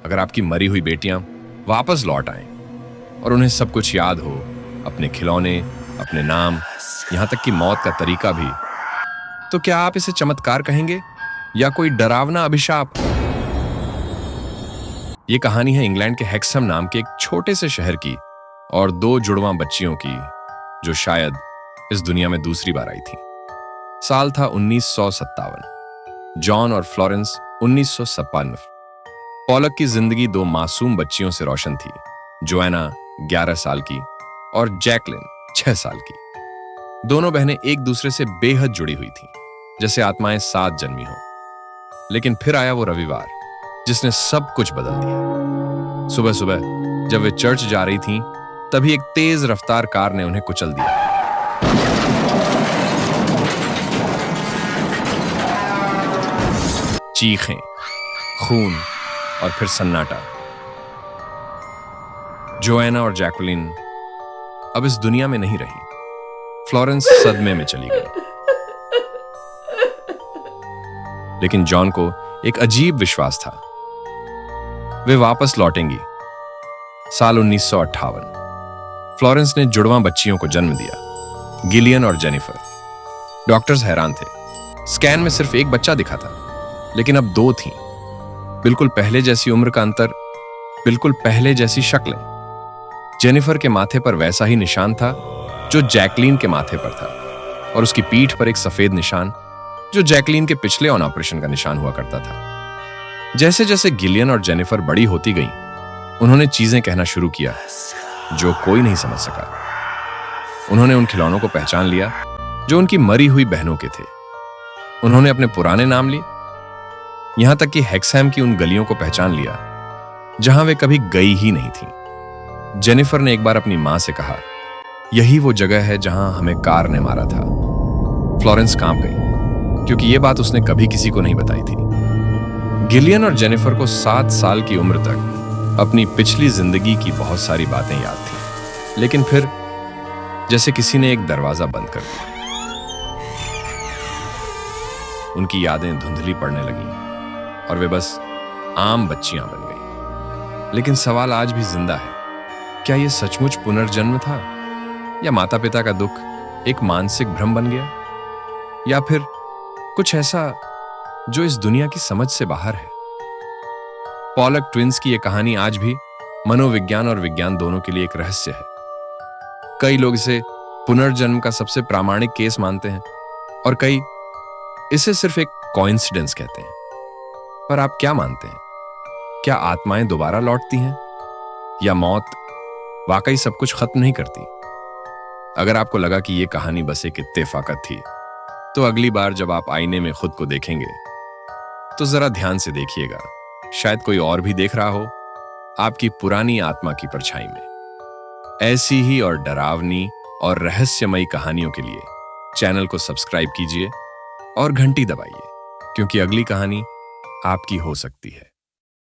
अगर आपकी मरी हुई बेटियां वापस लौट आएं और उन्हें सब कुछ याद हो, अपने खिलौने, अपने नाम, यहां तक कि मौत का तरीका भी, तो क्या आप इसे चमत्कार कहेंगे या कोई डरावना अभिशाप? ये कहानी है इंग्लैंड के हेक्सहम नाम के एक छोटे से शहर की और दो जुड़वां बच्चियों की, जो शायद इस दुनिया में दूसरी बार आई थी। साल था 1957। जॉन और फ्लोरेंस 1956। पॉलक की जिंदगी दो मासूम बच्चियों से रोशन थी, जोएना 11 साल की और जैकलिन 6 साल की। दोनों बहनें एक दूसरे से बेहद जुड़ी हुई थीं, जैसे आत्माएं साथ जन्मी हो। लेकिन फिर आया वो रविवार जिसने सब कुछ बदल दिया। सुबह सुबह जब वे चर्च जा रही थीं, तभी एक तेज रफ्तार कार ने उन्हें कुचल दिया। चीखें, खून और फिर सन्नाटा। जोएना और जैकलिन अब इस दुनिया में नहीं रही। फ्लोरेंस सदमे में चली गई, लेकिन जॉन को एक अजीब विश्वास था, वे वापस लौटेंगी। साल 1958। फ्लोरेंस ने जुड़वां बच्चियों को जन्म दिया, गिलियन और जेनिफर। डॉक्टर्स हैरान थे। स्कैन में सिर्फ एक बच्चा दिखा था, लेकिन अब दो थीं। बिल्कुल पहले जैसी उम्र का अंतर, बिल्कुल पहले जैसी शक्लें। जेनिफर के माथे पर वैसा ही निशान था जो जैकलीन के माथे पर था, और उसकी पीठ पर एक सफेद निशान जो जैकलीन के पिछले ऑन ऑपरेशन का निशान हुआ करता था। जैसे जैसे गिलियन और जेनिफर बड़ी होती गईं, उन्होंने चीजें कहना शुरू किया जो कोई नहीं समझ सका। उन्होंने उन खिलौनों को पहचान लिया जो उनकी मरी हुई बहनों के थे। उन्होंने अपने पुराने नाम लिए, यहां तक कि हेक्सहैम की उन गलियों को पहचान लिया जहां वे कभी गई ही नहीं थीं। जेनिफर ने एक बार अपनी मां से कहा, यही वो जगह है जहां हमें कार ने मारा था। फ्लोरेंस कांप गई, क्योंकि यह बात उसने कभी किसी को नहीं बताई थी। गिलियन और जेनिफर को 7 साल की उम्र तक अपनी पिछली जिंदगी की बहुत सारी बातें याद थी, लेकिन फिर जैसे किसी ने एक दरवाजा बंद कर दिया। उनकी यादें धुंधली पड़ने लगीं और वे बस आम बच्चियां बन गईं। लेकिन सवाल आज भी जिंदा है, क्या यह सचमुच पुनर्जन्म था, या माता पिता का दुख एक मानसिक भ्रम बन गया, या फिर कुछ ऐसा जो इस दुनिया की समझ से बाहर है? पॉलक ट्विंस की यह कहानी आज भी मनोविज्ञान और विज्ञान दोनों के लिए एक रहस्य है। कई लोग इसे पुनर्जन्म का सबसे प्रामाणिक केस मानते हैं और कई इसे सिर्फ एक कोइंसिडेंस कहते हैं। पर आप क्या मानते हैं? क्या आत्माएं दोबारा लौटती हैं, या मौत वाकई सब कुछ खत्म नहीं करती? अगर आपको लगा कि यह कहानी बस एक इत्तेफाकत थी, तो अगली बार जब आप आईने में खुद को देखेंगे तो जरा ध्यान से देखिएगा, शायद कोई और भी देख रहा हो आपकी पुरानी आत्मा की परछाई में। ऐसी ही और डरावनी और रहस्यमयी कहानियों के लिए चैनल को सब्सक्राइब कीजिए और घंटी दबाइए, क्योंकि अगली कहानी आपकी हो सकती है।